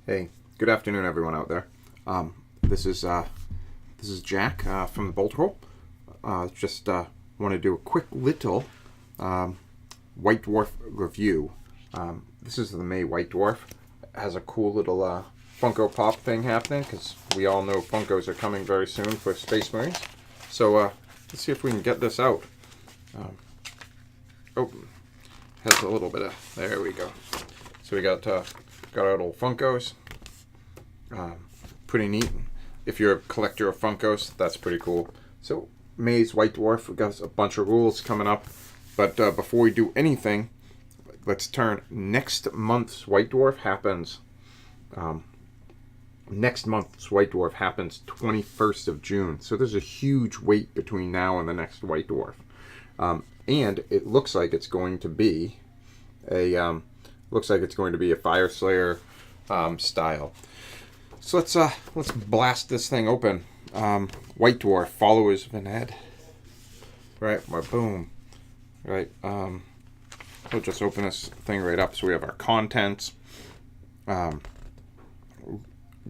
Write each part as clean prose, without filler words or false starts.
Hey, good afternoon, everyone out there. This is Jack from the Bolt Hole. Just want to do a quick little White Dwarf review. This is the May White Dwarf. It has a cool little Funko Pop thing happening because we all know Funkos are coming very soon for Space Marines. So let's see if we can get this out. Has a little bit of. There we go. So we got our little Funkos. Pretty neat. If you're a collector of Funkos, that's pretty cool. So May's White Dwarf, we got a bunch of rules coming up. But before we do anything, let's turn next month's White Dwarf happens. Next month's White Dwarf happens 21st of June. So there's a huge wait between now and the next White Dwarf. And it looks like it's going to be a Fire Slayer style. So let's blast this thing open. White Dwarf, followers of an Ed. Right, boom. Right, we'll just open this thing right up. So we have our contents. Got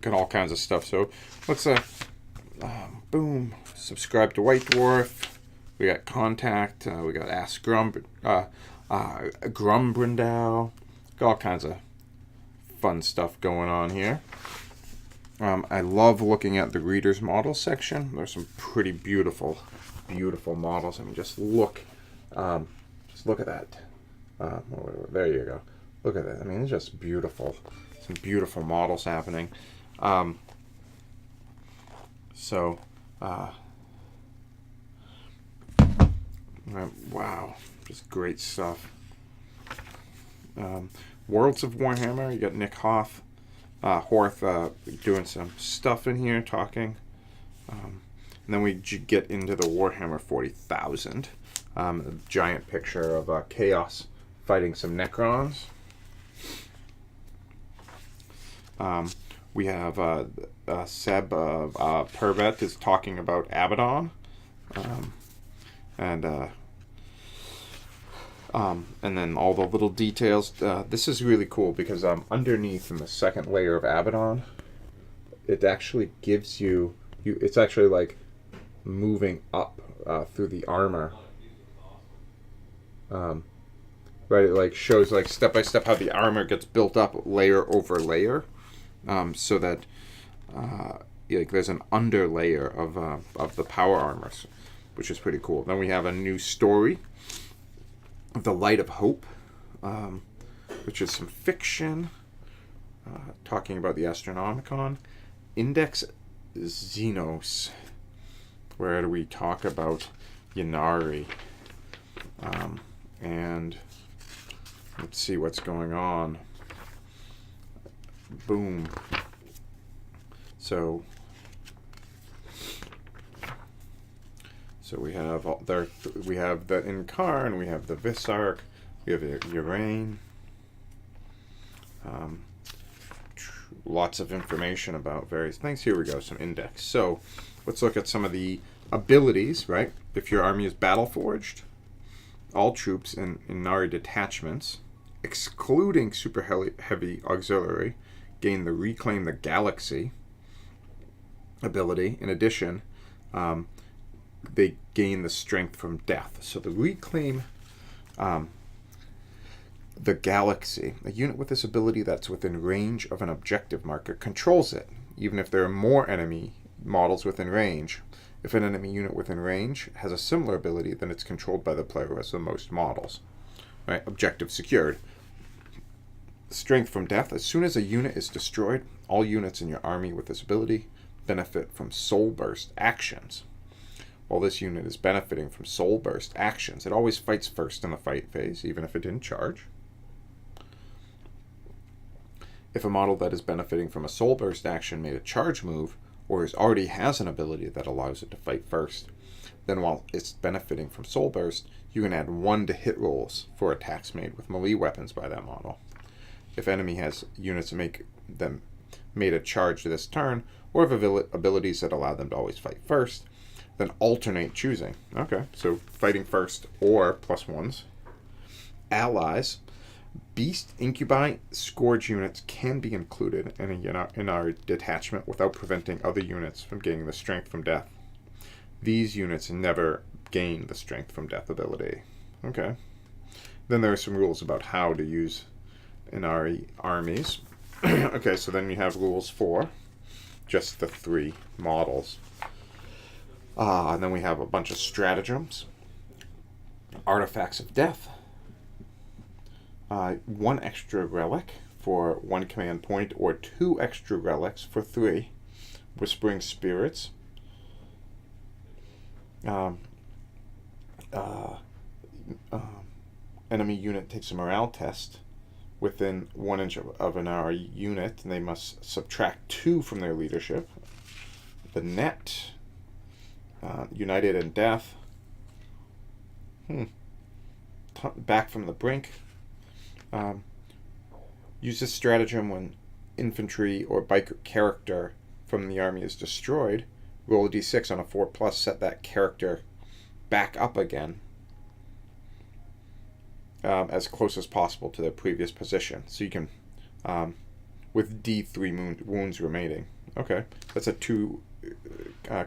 all kinds of stuff. So let's boom. Subscribe to White Dwarf. We got contact. We got Ask Grumbrindal. Got all kinds of fun stuff going on here. I love looking at the readers model section. There's some pretty beautiful models. I mean, just look at that. There you go. Look at that. I mean, it's just beautiful. Some beautiful models happening. Wow, just great stuff. Worlds of Warhammer. You got Nick Horth doing some stuff in here, talking. And then we get into the Warhammer 40,000. A giant picture of Chaos fighting some Necrons. We have Seb Pervet is talking about Abaddon. And then all the little details. This is really cool because underneath in the second layer of Abaddon, it actually gives you it's actually like moving up through the armor. Right, it like shows like step by step how the armor gets built up layer over layer, so that like there's an under layer of the power armors, which is pretty cool. Then we have a new story, The Light of Hope, which is some fiction, talking about the Astronomicon. Index Xenos, where we talk about Ynnari. And let's see what's going on. Boom. So we have we have the Incarn, we have the Visarch, we have the Urain. Lots of information about various things. Here we go, some index. So let's look at some of the abilities, right? If your army is battle forged, all troops in Ynnari detachments, excluding super heavy auxiliary, gain the Reclaim the Galaxy ability. In addition, they gain the strength from death. So the Reclaim the Galaxy, a unit with this ability that's within range of an objective marker controls it, even if there are more enemy models within range. If an enemy unit within range has a similar ability, then it's controlled by the player who has the most models. Right? Objective secured. Strength from death. As soon as a unit is destroyed, all units in your army with this ability benefit from soul burst actions. While this unit is benefiting from soul burst actions, it always fights first in the fight phase, even if it didn't charge. If a model that is benefiting from a soul burst action made a charge move, or already has an ability that allows it to fight first, then while it's benefiting from soul burst, you can add 1 to hit rolls for attacks made with melee weapons by that model. If enemy has units made a charge this turn, or have abilities that allow them to always fight first, then alternate choosing. Okay, so fighting first or +1s. Allies Beast, Incubi, Scourge units can be included in our detachment without preventing other units from gaining the Strength from Death. These units never gain the Strength from Death ability. Okay. Then there are some rules about how to use Inari armies. Okay, so then we have rules for just the 3 models. And then we have a bunch of stratagems. Artifacts of Death. 1 extra relic for 1 command point, or 2 extra relics for 3. Whispering Spirits. Enemy unit takes a morale test within 1 inch of an hour unit, and they must subtract 2 from their leadership. The Net. United in Death. Back from the Brink. Use this stratagem when infantry or biker character from the army is destroyed. Roll a d6 on a 4+, set that character back up again as close as possible to their previous position. So you can, with d3 wounds remaining. Okay, that's a 2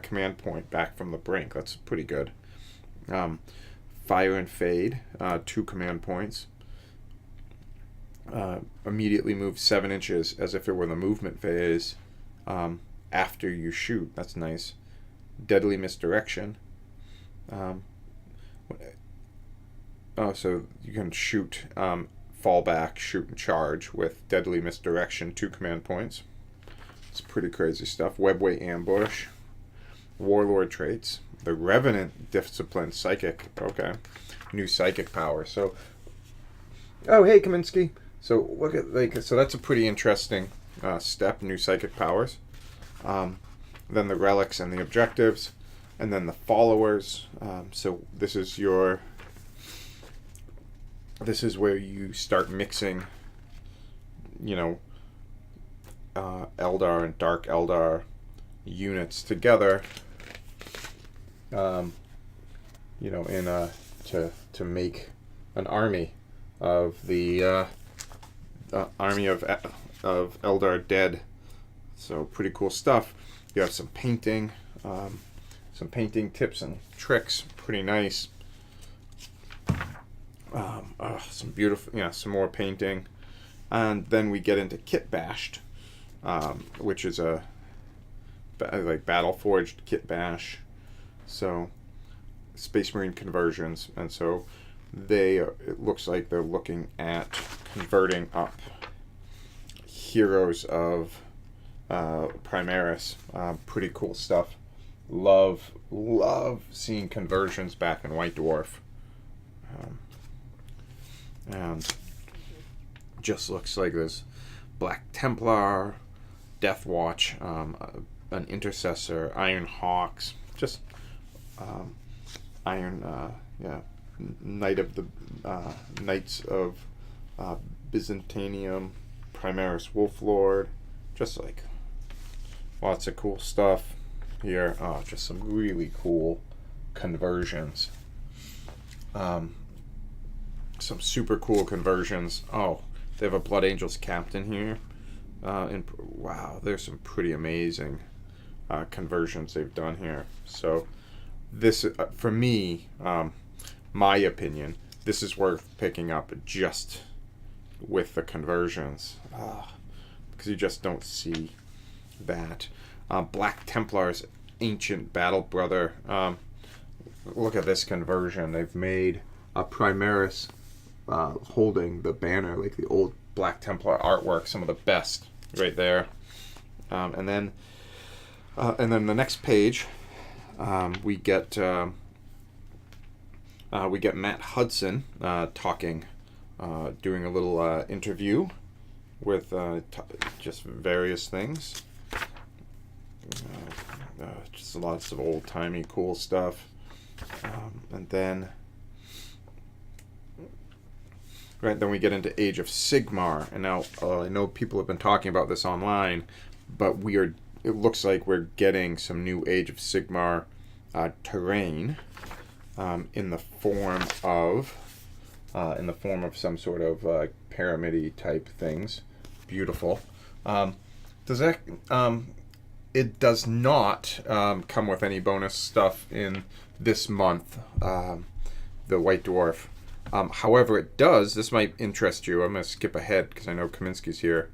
command point back from the Brink. That's pretty good. Fire and Fade, 2 command points. Immediately move 7 inches as if it were the movement phase after you shoot. That's nice. Deadly Misdirection. So you can shoot, fall back, shoot, and charge with Deadly Misdirection, 2 command points. It's pretty crazy stuff. Webway Ambush. Warlord traits. The Revenant Discipline, Psychic. Okay. New Psychic power. So, oh, hey, Kaminsky. So look at, so that's a pretty interesting step, new Psychic powers. Then the relics and the objectives, and then the followers. So this is where you start mixing, Eldar and Dark Eldar units together, to make an army of the army of Eldar Dead. So pretty cool stuff. You have some painting tips and tricks. Pretty nice. Some beautiful, some more painting, and then we get into Kit Bashed, which is a Battle Forged Kit Bash. So Space Marine conversions, and so it looks like they're looking at converting up heroes of Primaris. Pretty cool stuff. Love seeing conversions back in White Dwarf. And just looks like there's Black Templar, Death Watch, an Intercessor, Iron Hawks, just Knights of Byzantinium, Primaris Wolflord, just like lots of cool stuff here. Just some really cool conversions. Some super cool conversions. Oh, they have a Blood Angels captain here. Wow, there's some pretty amazing conversions they've done here. So this, for me, my opinion, this is worth picking up just with the conversions, because you just don't see that. Black Templar's Ancient Battle Brother. Look at this conversion. They've made a Primaris holding the banner, like the old Black Templar artwork, some of the best right there. And then the next page, we get Matt Hudson talking, doing a little interview with just various things. Just lots of old-timey cool stuff. And then we get into Age of Sigmar. And now I know people have been talking about this online, but it looks like we're getting some new Age of Sigmar terrain in the form of in the form of some sort of pyramid-y type things. Beautiful. Does that? It does not come with any bonus stuff in this month. The White Dwarf. However, it does. This might interest you. I'm going to skip ahead because I know Kaminsky's here,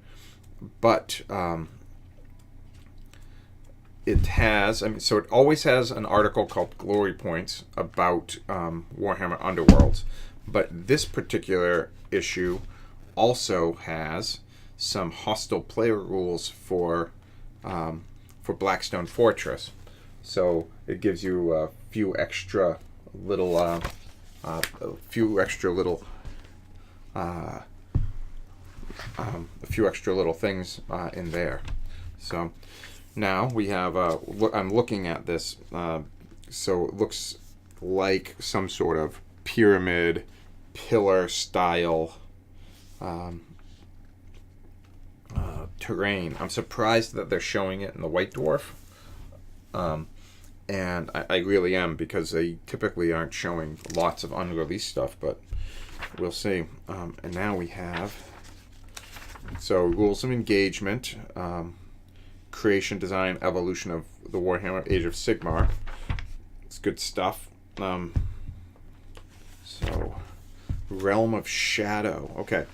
but it has. I mean, so it always has an article called Glory Points about Warhammer Underworlds, but this particular issue also has some hostile player rules for Blackstone Fortress. So it gives you a few extra little things in there. So now we have. I'm looking at this. So it looks like some sort of pyramid pillar style terrain. I'm surprised that they're showing it in the White Dwarf. And I really am, because they typically aren't showing lots of unreleased stuff, but we'll see. And now we have, so rules of engagement, creation, design, evolution of the Warhammer Age of Sigmar. It's good stuff. So Realm of Shadow. Okay.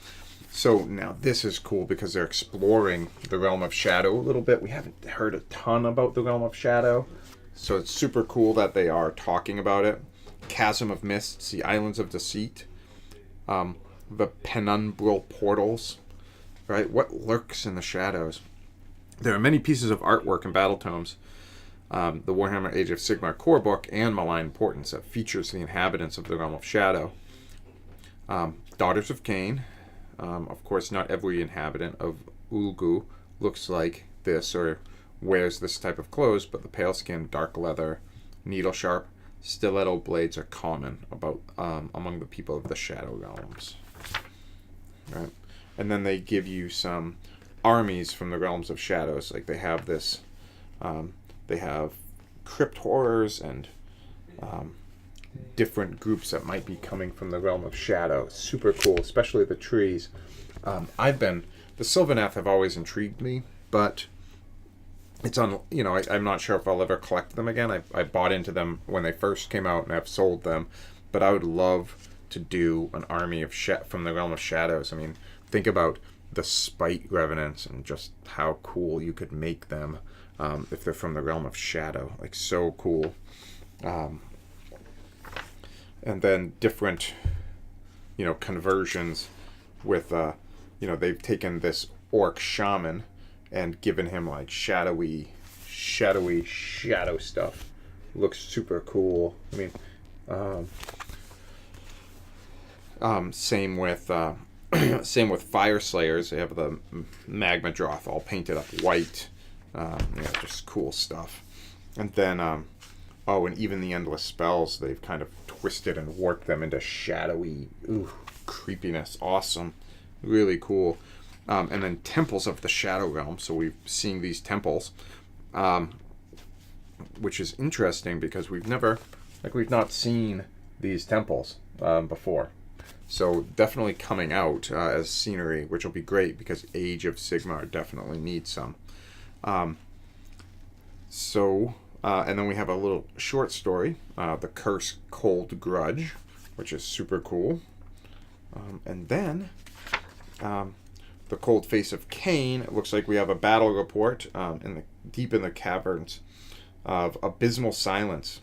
So now this is cool because they're exploring the Realm of Shadow a little bit. We haven't heard a ton about the Realm of Shadow, so it's super cool that they are talking about it. Chasm of Mists, the Islands of Deceit, the Penumbral Portals, right? What lurks in the shadows? There are many pieces of artwork and battle tomes, the Warhammer Age of Sigmar core book and Malign Importance, that features the inhabitants of the Realm of Shadow. Daughters of Cain. Of course, not every inhabitant of Ulgu looks like this or wears this type of clothes, but the pale skin, dark leather, needle sharp, stiletto blades are common among the people of the Shadow Realms. Right? And then they give you some armies from the Realms of Shadows. Like they have this, they have crypt horrors and different groups that might be coming from the Realm of Shadow. Super cool, especially the trees. The Sylvaneth have always intrigued me, but it's on, I'm not sure if I'll ever collect them again. I bought into them when they first came out and I've sold them, but I would love to do an army of from the Realm of Shadows. I mean, think about the Spite Revenants and just how cool you could make them if they're from the Realm of Shadow. Like, so cool. And then different, conversions with, they've taken this orc shaman and given him like shadowy shadow stuff. Looks super cool. I mean, same with Fire Slayers. They have the Magma Droth all painted up white. Just cool stuff. And then, and even the Endless Spells, they've kind of twisted and warped them into shadowy, creepiness. Awesome. Really cool. And then Temples of the Shadow Realm. So we've seen these temples, which is interesting because we've not seen these temples before. So definitely coming out as scenery, which will be great because Age of Sigmar definitely needs some. And then we have a little short story, The Curse Cold Grudge, which is super cool. And then The Cold Face of Cain. It looks like we have a battle report deep in the caverns of Abysmal Silence.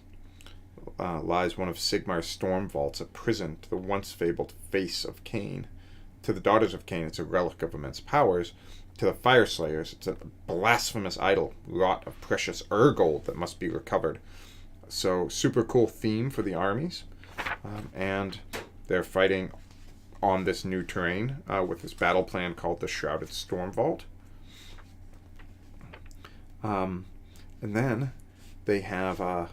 Lies one of Sigmar's storm vaults, a prison to the once fabled face of Cain. To the daughters of Cain, it's a relic of immense powers. To the Fire Slayers, it's a blasphemous idol wrought of precious gold that must be recovered. So, super cool theme for the armies. And they're fighting on this new terrain with this battle plan called the Shrouded Storm Vault. And then they have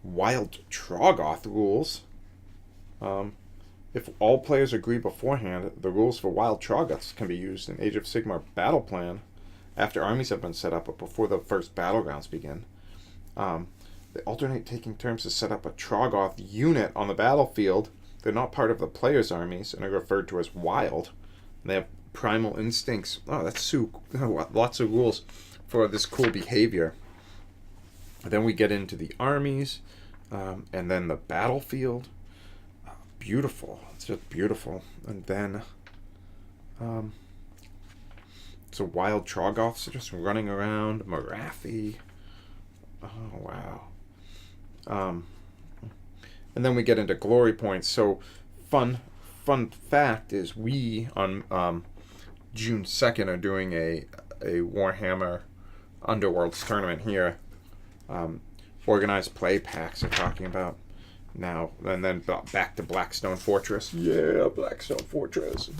Wild Troggoth rules. If all players agree beforehand, the rules for Wild Troggoths can be used in Age of Sigmar battle plan after armies have been set up but before the first battlegrounds begin. They alternate taking turns to set up a Troggoth unit on the battlefield they're not part of the player's armies and are referred to as wild. They have primal instincts. Oh, that's so lots of rules for this cool behavior. Then we get into the armies, and then the battlefield. Beautiful. It's just beautiful. And then so wild Troggoths are just running around. Marathi. Oh, wow. And then we get into glory points. So fun fact is we on June 2nd are doing a Warhammer Underworlds tournament here. Organized play packs are talking about now, and then back to Blackstone Fortress. Yeah, Blackstone Fortress.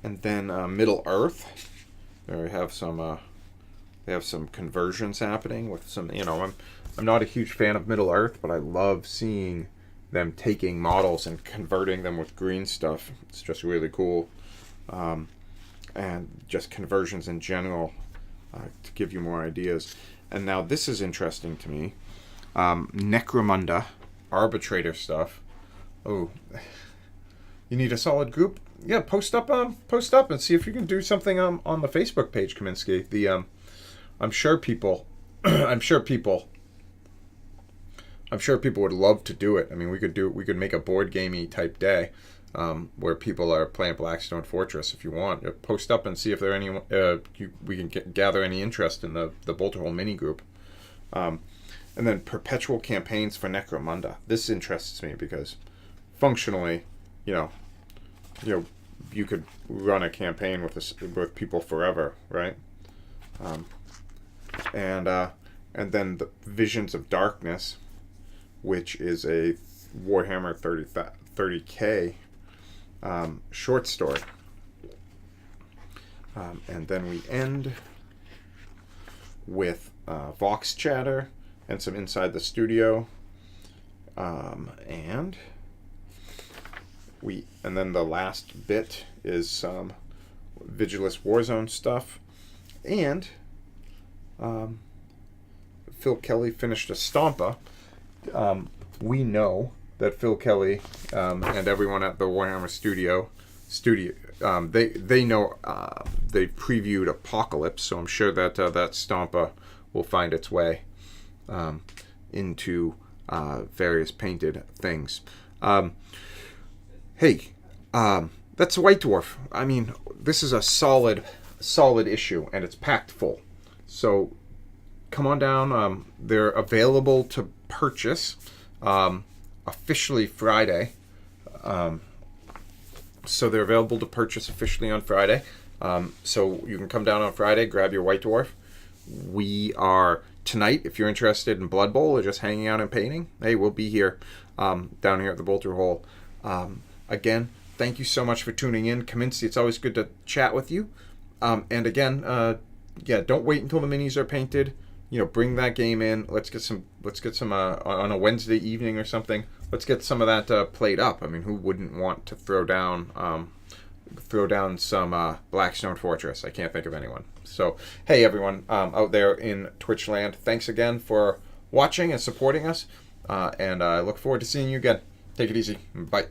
And then Middle Earth. There we have some. They have some conversions happening with some. I'm not a huge fan of Middle Earth, but I love seeing them taking models and converting them with green stuff. It's just really cool. And just conversions in general to give you more ideas. And now this is interesting to me. Necromunda, Arbitrator stuff. Oh, you need a solid group? Yeah, post up and see if you can do something on the Facebook page, Kaminsky. I'm sure people would love to do it. I mean, we could make a board gamey type day. Where people are playing Blackstone Fortress. If you want, post up and see if there are any. We can gather any interest in the Bolter Hole mini group, and then perpetual campaigns for Necromunda. This interests me because functionally, you could run a campaign with people forever, right? And then the Visions of Darkness, which is a Warhammer 30K. Short story. And then we end with Vox Chatter and some Inside the Studio. And then the last bit is some Vigilus Warzone stuff. And Phil Kelly finished a Stompa. We know that Phil Kelly and everyone at the Warhammer studio, they know they previewed Apocalypse, so I'm sure that that Stompa will find its way into various painted things. Hey, that's White Dwarf. I mean, this is a solid issue, and it's packed full. So come on down. They're available to purchase. Officially Friday. So they're available to purchase officially on Friday. So you can come down on Friday, grab your White Dwarf. We are tonight, if you're interested in Blood Bowl or just hanging out and painting, hey, we'll be here down here at the Bolter Hole. Again, thank you so much for tuning in. Kaminsky, it's always good to chat with you. And again, don't wait until the minis are painted. Bring that game in. Let's get some on a Wednesday evening or something. Let's get some of that played up. I mean, who wouldn't want to throw down some Blackstone Fortress? I can't think of anyone. So, hey, everyone out there in Twitch land, thanks again for watching and supporting us. And I look forward to seeing you again. Take it easy. Bye.